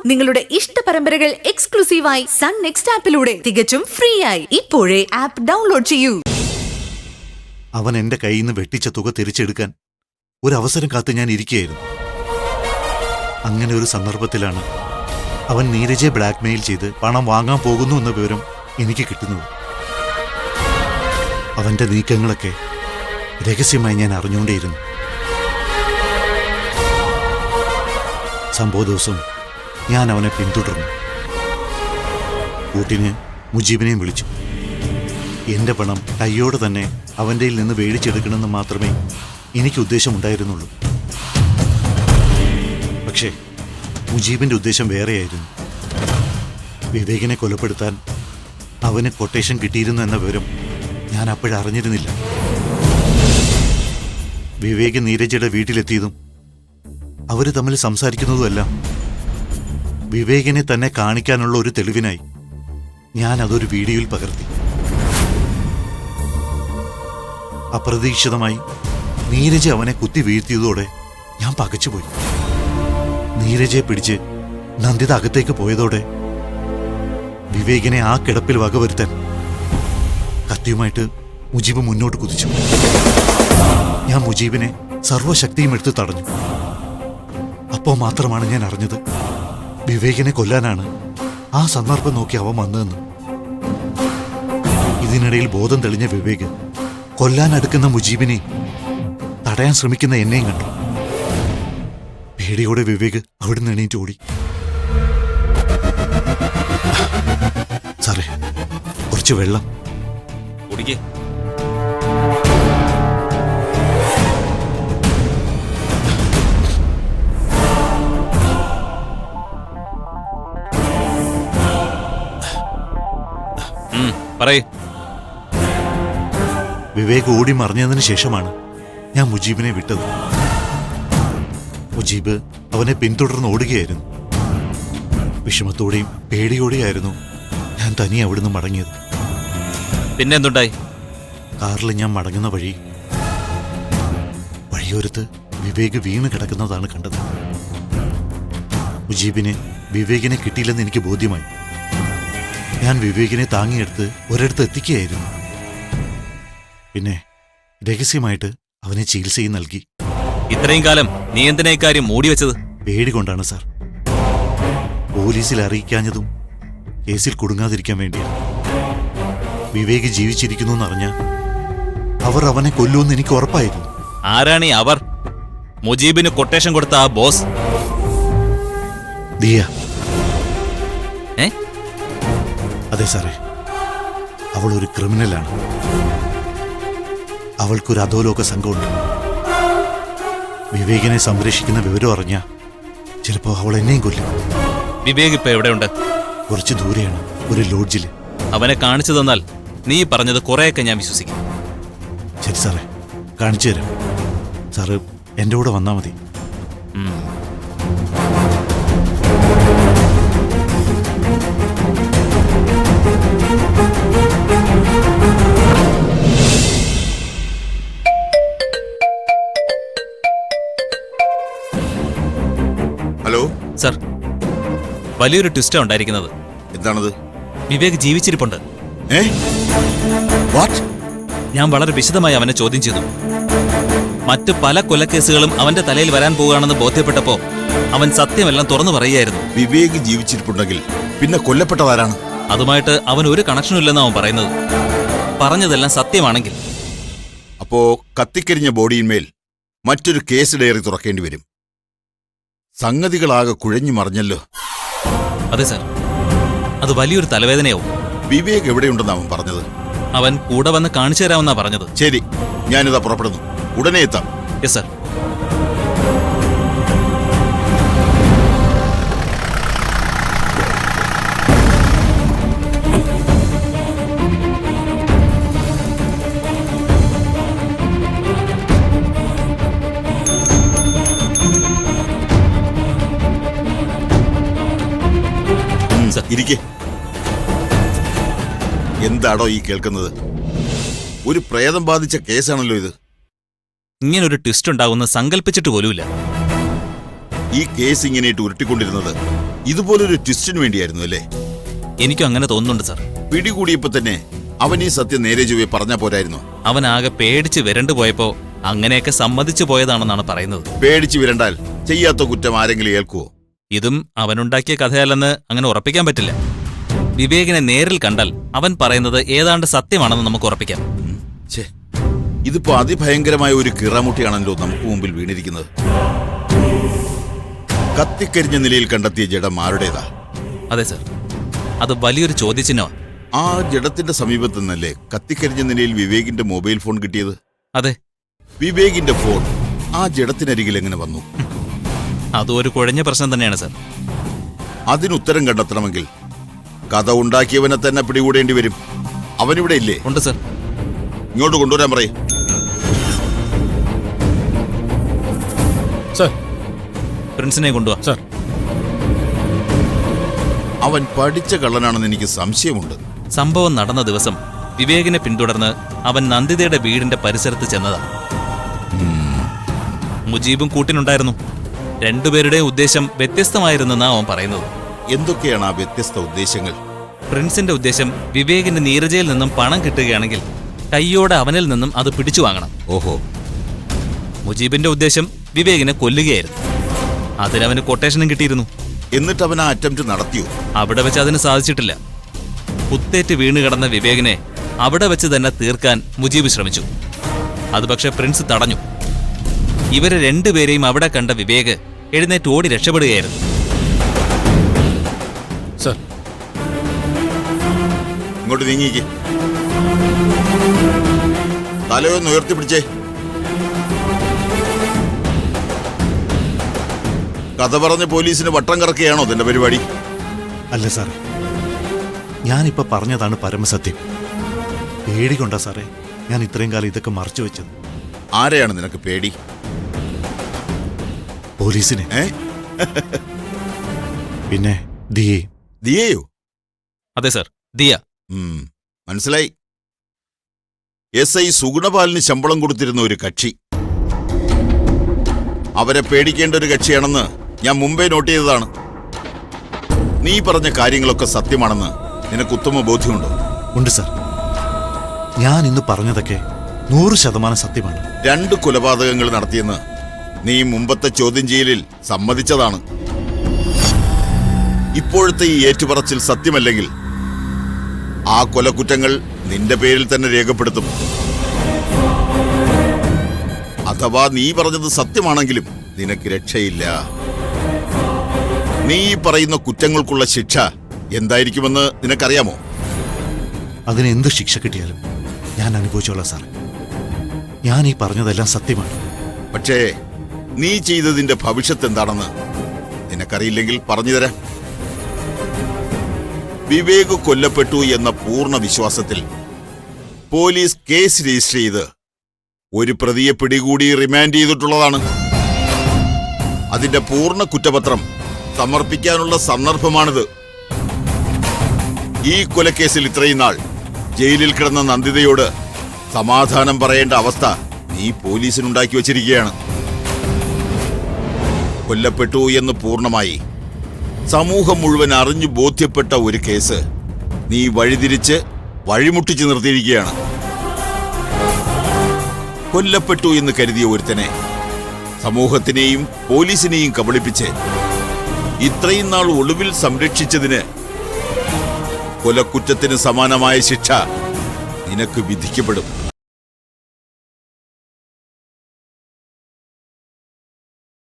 നിങ്ങളുടെ ഇഷ്ട പരമ്പരകൾ എക്സ്ക്ലൂസീവായി സൺ നെക്സ്റ്റ് ആപ്പിലൂടെ തികച്ചും ഫ്രീ ആയി ഇപ്പോഴേ ആപ്പ് ഡൗൺലോഡ് ചെയ്യൂ. അവൻ എന്റെ കയ്യിൽ നിന്ന് വെട്ടിച്ച തുക തിരിച്ചെടുക്കാൻ ഒരു അവസരം കാത്ത് ഞാൻ ഇരിക്കുകയായിരുന്നു. അങ്ങനെ ഒരു സന്ദർഭത്തിലാണ് അവൻ നീരജയെ ബ്ലാക്ക്മെയിൽ ചെയ്ത് പണം വാങ്ങാൻ പോകുന്നു എന്ന വിവരം എനിക്ക് കിട്ടുന്നത്. അവന്റെ നീക്കങ്ങളൊക്കെ രഹസ്യമായി ഞാൻ അറിഞ്ഞുകൊണ്ടേയിരുന്നു. സംഭവ ദിവസം ഞാൻ അവനെ പിന്തുടർന്നു. കൂട്ടിന് മുജീബിനെയും വിളിച്ചു. എന്റെ പണം കയ്യോടെ തന്നെ അവൻ്റെ നിന്ന് മേടിച്ചെടുക്കണമെന്ന് മാത്രമേ എനിക്ക് ഉദ്ദേശമുണ്ടായിരുന്നുള്ളൂ. പക്ഷേ മുജീബിന്റെ ഉദ്ദേശം വേറെയായിരുന്നു. വിവേകിനെ കൊലപ്പെടുത്താൻ അവന് കൊട്ടേഷൻ കിട്ടിയിരുന്നു എന്ന വിവരം ഞാൻ അപ്പോഴറിഞ്ഞിരുന്നില്ല. വിവേക് നീരജയുടെ വീട്ടിലെത്തിയതും അവര് തമ്മിൽ സംസാരിക്കുന്നതുമെല്ലാം വിവേകിനെ തന്നെ കാണിക്കാനുള്ള ഒരു തെളിവിനായി ഞാൻ അതൊരു വീഡിയോയിൽ പകർത്തി. അപ്രതീക്ഷിതമായി നീരജ അവനെ കുത്തി വീഴ്ത്തിയതോടെ ഞാൻ പകച്ചുപോയി. നീരജയെ പിടിച്ച് നന്ദിത അകത്തേക്ക് പോയതോടെ വിവേകിനെ ആ കിടപ്പിൽ വകവരുത്താൻ കത്തിയുമായിട്ട് മുജീബ് മുന്നോട്ട് കുതിച്ചു. ഞാൻ മുജീബിനെ സർവശക്തിയും എടുത്ത് തടഞ്ഞു. അപ്പോൾ മാത്രമാണ് ഞാൻ അറിഞ്ഞത് വിവേകിനെ കൊല്ലാനാണ് ആ സന്ദർഭം നോക്കി അവൻ വന്നതെന്ന്. ഇതിനിടയിൽ ബോധം തെളിഞ്ഞ വിവേക് കൊല്ലാൻ അടുക്കുന്ന മുജീബിനെ തടയാൻ ശ്രമിക്കുന്ന എന്നെയും കണ്ടു. പേടിയോടെ വിവേക് അവിടുന്ന് എണീറ്റ് ഓടി. സാറേ, കുറച്ച് വെള്ളം. വിവേക് ഓടി മറിഞ്ഞതിന് ശേഷമാണ് ഞാൻ മുജീബിനെ വിട്ടത്. മുജീബ് അവനെ പിന്തുടർന്ന് ഓടുകയായിരുന്നു. വിഷമത്തോടെയും പേടിയോടെയായിരുന്നു ഞാൻ തനിയെ അവിടുന്ന് മടങ്ങിയത്. പിന്നെന്തുണ്ടായി? കാറിൽ ഞാൻ മടങ്ങുന്ന വഴിയോരത്ത് വിവേക് വീണ് കിടക്കുന്നതാണ് കണ്ടത്. മുജീബിന് വിവേകിനെ കിട്ടിയില്ലെന്ന് എനിക്ക് ബോധ്യമായി. ഞാൻ വിവേകിനെ താങ്ങിയെടുത്ത് ഒരിടത്ത് എത്തിക്കുകയായിരുന്നു. പിന്നെ രഹസ്യമായിട്ട് അവനെ ചികിത്സയും നൽകി. ഇത്രയും കാലം നീ എന്തിനാ ഇക്കാര്യം മൂടി വെച്ചത്? പേടി കൊണ്ടാണ് സാർ. പോലീസിൽ അറിയിക്കാഞ്ഞതും കേസിൽ കുടുങ്ങാതിരിക്കാൻ വേണ്ടിയാണ്. വിവേക് ജീവിച്ചിരിക്കുന്നു എന്നറിഞ്ഞ അവർ അവനെ കൊല്ലുമെന്ന് എനിക്ക് ഉറപ്പായിരുന്നു. ആരാണീ അവർ? മുജീബിന് കൊട്ടേഷൻ കൊടുത്ത ആ ബോസ് ദിയ. അതെ സാറേ, അവൾ ഒരു ക്രിമിനലാണ്. അവൾക്കൊരു അധോലോക സംഘമുണ്ട്. വിവേകിനെ സംരക്ഷിക്കുന്ന വിവരം അറിഞ്ഞ ചിലപ്പോ അവൾ എന്നെയും കൊല്ലും. വിവേക് ഇപ്പൊ എവിടെയുണ്ട്? കുറച്ച് ദൂരെയാണ്, ഒരു ലോഡ്ജില്. അവനെ കാണിച്ചു തന്നാൽ നീ പറഞ്ഞത് കുറെയൊക്കെ ഞാൻ വിശ്വസിക്കും. ശരി സാറേ, കാണിച്ചു തരാം. സാറ് എൻ്റെ കൂടെ വന്നാൽ മതി. ഹലോ സർ, വലിയൊരു ട്വിസ്റ്റാ ഉണ്ടായിരിക്കുന്നത്. എന്താണത്? വിവേക് ജീവിച്ചിരിപ്പുണ്ട്. ഞാൻ വളരെ വിശദമായി അവനെ ചോദ്യം ചെയ്തു. മറ്റു പല കൊലക്കേസുകളും അവന്റെ തലയിൽ വരാൻ പോവുകയാണെന്ന് ബോധ്യപ്പെട്ടപ്പോ അവൻ സത്യമെല്ലാം തുറന്നു പറയുകയായിരുന്നു. വിവേക് ജീവിച്ചിരിപ്പുണ്ടെങ്കിൽ പിന്നെ കൊല്ലപ്പെട്ടതാരാണ്? അതുമായിട്ട് അവൻ ഒരു കണക്ഷനും ഇല്ലെന്ന് അവൻ പറയുന്നത്. പറഞ്ഞതെല്ലാം സത്യമാണെങ്കിൽ അപ്പോ കത്തിക്കരിഞ്ഞ ബോഡിയിന്മേൽ മറ്റൊരു കേസ് ഡയറി തുറക്കേണ്ടി വരും. സംഗതികളാകെ കുഴഞ്ഞു മറിഞ്ഞല്ലോ. അതെ സാർ, അത് വലിയൊരു തലവേദനയാവും. വിവേക് എവിടെയുണ്ടെന്ന് അവൻ പറഞ്ഞത്? അവൻ കൂടെ വന്ന് കാണിച്ചു തരാമെന്നാ പറഞ്ഞത്. ശരി, ഞാനിതാ പുറപ്പെടുന്നു. ഉടനെ എത്താം. Yes sir. ഇരിക്കെ. എന്താടോ ഈ കേൾക്കുന്നത്? ഒരു പ്രേതം ബാധിച്ച കേസാണല്ലോ ഇത്. ഇങ്ങനൊരു ട്വിസ്റ്റ് ഉണ്ടാകുന്ന സങ്കല്പിച്ചിട്ട് പോലുമില്ല. ഈ കേസ് ഇങ്ങനെയിട്ട് ഉരുട്ടിക്കൊണ്ടിരുന്നത് ഇതുപോലൊരു ട്വിസ്റ്റിന് വേണ്ടിയായിരുന്നു അല്ലേ? എനിക്കും അങ്ങനെ തോന്നുന്നുണ്ട് സാർ. പിടികൂടിയപ്പോ തന്നെ അവൻ ഈ സത്യം നേരെ ചൊവ്വേ പറഞ്ഞാ പോരായിരുന്നു? അവൻ ആകെ പേടിച്ച് വിരണ്ടു പോയപ്പോ അങ്ങനെയൊക്കെ സമ്മതിച്ചു പോയതാണെന്നാണ് പറയുന്നത്. പേടിച്ചു വിരണ്ടാൽ ചെയ്യാത്ത കുറ്റം ആരെങ്കിലും ഏൽക്കുവോ? ഇതും അവനുണ്ടാക്കിയ കഥയല്ലെന്ന് അങ്ങനെ ഉറപ്പിക്കാൻ പറ്റില്ല. വിവേകിനെ നേരിൽ കണ്ടാൽ അവൻ പറയുന്നത് ഏതാണ്ട് സത്യമാണെന്ന് നമുക്ക് ഉറപ്പിക്കാം. ഛേ, ഇതിപ്പോ അതിഭയങ്കരമായ ഒരു കിറാമുട്ടിയാണല്ലോ നമുക്ക് മുമ്പിൽ വീണിരിക്കുന്നത്. കത്തിക്കരിഞ്ഞ നിലയിൽ കണ്ടെത്തിയ ജഡം ആരുടേതാ? അതെ സർ, അത് വലിയൊരു ചോദ്യചിഹ്നമാണ്. ആ ജഡത്തിന്റെ സമീപത്ത് നിന്നല്ലേ കത്തിക്കരിഞ്ഞ നിലയിൽ വിവേകിന്റെ മൊബൈൽ ഫോൺ കിട്ടിയത്? അതെ. വിവേകിന്റെ ഫോൺ ആ ജഡത്തിനരികിൽ എങ്ങനെ വന്നു? അതും ഒരു കുഴഞ്ഞ പ്രശ്നം തന്നെയാണ് സർ. അതിനുത്തരം കണ്ടെത്തണമെങ്കിൽ കഥ ഉണ്ടാക്കിയവനെ തന്നെ പിടികൂടേണ്ടി വരും. അവനിവിടെ ഇല്ലേ? ഉണ്ട് സർ. ഇങ്ങോട്ട് കൊണ്ടുവരാൻ പറയും. സർ. പ്രിൻസിനെ കൊണ്ടുവാ. സർ. അവൻ പഠിച്ച കള്ളനാണെന്ന് എനിക്ക് സംശയമുണ്ട്. സംഭവം നടന്ന ദിവസം വിവേകിനെ പിന്തുടർന്ന് അവൻ നന്ദിതയുടെ വീടിന്റെ പരിസരത്ത് ചെന്നതാണ്. മുജീബും കൂട്ടിനുണ്ടായിരുന്നു. രണ്ടുപേരുടെയും ഉദ്ദേശം വ്യത്യസ്തമായിരുന്നെന്നാണ് അവൻ പറയുന്നത്. എന്തൊക്കെയാണ് ആ വ്യത്യസ്ത ഉദ്ദേശങ്ങൾ? പ്രിൻസിന്റെ ഉദ്ദേശം വിവേകിന് നീരജയിൽ നിന്നും പണം കിട്ടുകയാണെങ്കിൽ കയ്യോടെ അവനിൽ നിന്നും അത് പിടിച്ചു വാങ്ങണം. ഓഹോ. മുജീബിന്റെ ഉദ്ദേശം വിവേകിനെ കൊല്ലുകയായിരുന്നു. അതിനവന് കൊട്ടേഷനും കിട്ടിയിരുന്നു. എന്നിട്ട് അവൻ ആ അറ്റംപ്റ്റ് നടത്തിയോ? അവിടെ വെച്ച് അതിന് സാധിച്ചിട്ടില്ല. കുത്തേറ്റ് വീണ് കിടന്ന വിവേകിനെ അവിടെ വെച്ച് തന്നെ തീർക്കാൻ മുജീബ് ശ്രമിച്ചു. അത് പക്ഷെ പ്രിൻസ് തടഞ്ഞു. ഇവരെ രണ്ടുപേരെയും അവിടെ കണ്ട വിവേക് എഴുന്നേറ്റ് ഓടി രക്ഷപ്പെടുകയായിരുന്നു. സർ. ഇങ്ങോട്ട് നീങ്ങിക്ക്. തലയൊന്ന് ഉയർത്തിപ്പിടിച്ചേ. കഥ പറഞ്ഞ് പോലീസിന് വട്ടം കറക്കുകയാണോ തന്റെ പരിപാടി? അല്ല സാറേ, ഞാനിപ്പോ പറഞ്ഞതാണ് പരമസത്യം. പേടികൊണ്ടാ സാറേ ഞാൻ ഇത്രയും കാലം ഇതൊക്കെ മറച്ചു വെച്ചത്. ആരെയാണ് നിനക്ക് പേടി? പോലീസിനെ, പിന്നെ ദിയെ. ദിയയോ? അതെ സർ, ദിയ. മനസ്സിലായി. SI സുഗുണപാലിന് ശമ്പളം കൊടുത്തിരുന്ന ഒരു കക്ഷി. അവരെ പേടിക്കേണ്ട ഒരു കക്ഷിയാണെന്ന് ഞാൻ മുമ്പേ നോട്ട് ചെയ്തതാണ്. നീ പറഞ്ഞ കാര്യങ്ങളൊക്കെ സത്യമാണെന്ന് നിനക്ക് ഉത്തമ ബോധ്യമുണ്ടോ? ഉണ്ട് സാർ. ഞാൻ ഇന്ന് പറഞ്ഞതൊക്കെ 100% സത്യമാണ്. 2 കൊലപാതകങ്ങൾ നടത്തിയെന്ന് നീ മുമ്പത്തെ ചോദ്യം ചെയ്യലിൽ സമ്മതിച്ചതാണ്. ഇപ്പോഴത്തെ ഈ ഏറ്റുപറച്ചിൽ സത്യമല്ലെങ്കിൽ ആ കൊലക്കുറ്റങ്ങൾ നിന്റെ പേരിൽ തന്നെ രേഖപ്പെടുത്തും. അഥവാ നീ പറഞ്ഞത് സത്യമാണെങ്കിലും നിനക്ക് രക്ഷയില്ല. നീ ഈ പറയുന്ന കുറ്റങ്ങൾക്കുള്ള ശിക്ഷ എന്തായിരിക്കുമെന്ന് നിനക്കറിയാമോ? അതിന് എന്ത് ശിക്ഷ കിട്ടിയാലും ഞാൻ അനുഭവിച്ചോളാം സാർ. ഞാൻ ഈ പറഞ്ഞതെല്ലാം സത്യമാണ്. പക്ഷേ നീ ചെയ്തതിന്റെ ഭവിഷ്യത്ത് എന്താണെന്ന് നിനക്കറിയില്ലെങ്കിൽ പറഞ്ഞുതരാം. വിവേക് കൊല്ലപ്പെട്ടു എന്ന പൂർണ്ണ വിശ്വാസത്തിൽ പോലീസ് കേസ് രജിസ്റ്റർ ചെയ്ത് ഒരു പ്രതിയെ പിടികൂടി റിമാൻഡ് ചെയ്തിട്ടുള്ളതാണ്. അതിന്റെ പൂർണ്ണ കുറ്റപത്രം സമർപ്പിക്കാനുള്ള സന്ദർഭമാണിത്. ഈ കൊലക്കേസിൽ ഇത്രയും നാൾ ജയിലിൽ കിടന്ന നന്ദിതയോട് സമാധാനം പറയേണ്ട അവസ്ഥ നീ പോലീസിനുണ്ടാക്കി വച്ചിരിക്കുകയാണ്. കൊല്ലപ്പെട്ടു എന്ന് പൂർണ്ണമായി സമൂഹം മുഴുവൻ അറിഞ്ഞു ബോധ്യപ്പെട്ട ഒരു കേസ് നീ വഴിതിരിച്ച് വഴിമുട്ടിച്ച് നിർത്തിയിരിക്കുകയാണ്. കൊല്ലപ്പെട്ടു എന്ന് കരുതിയ ഒരുത്തനെ സമൂഹത്തിനെയും പോലീസിനെയും കബളിപ്പിച്ച് ഇത്രയും നാൾ ഒളിവിൽ സംരക്ഷിച്ചതിന് കൊലക്കുറ്റത്തിന് സമാനമായ ശിക്ഷ നിനക്ക് വിധിക്കപ്പെടും.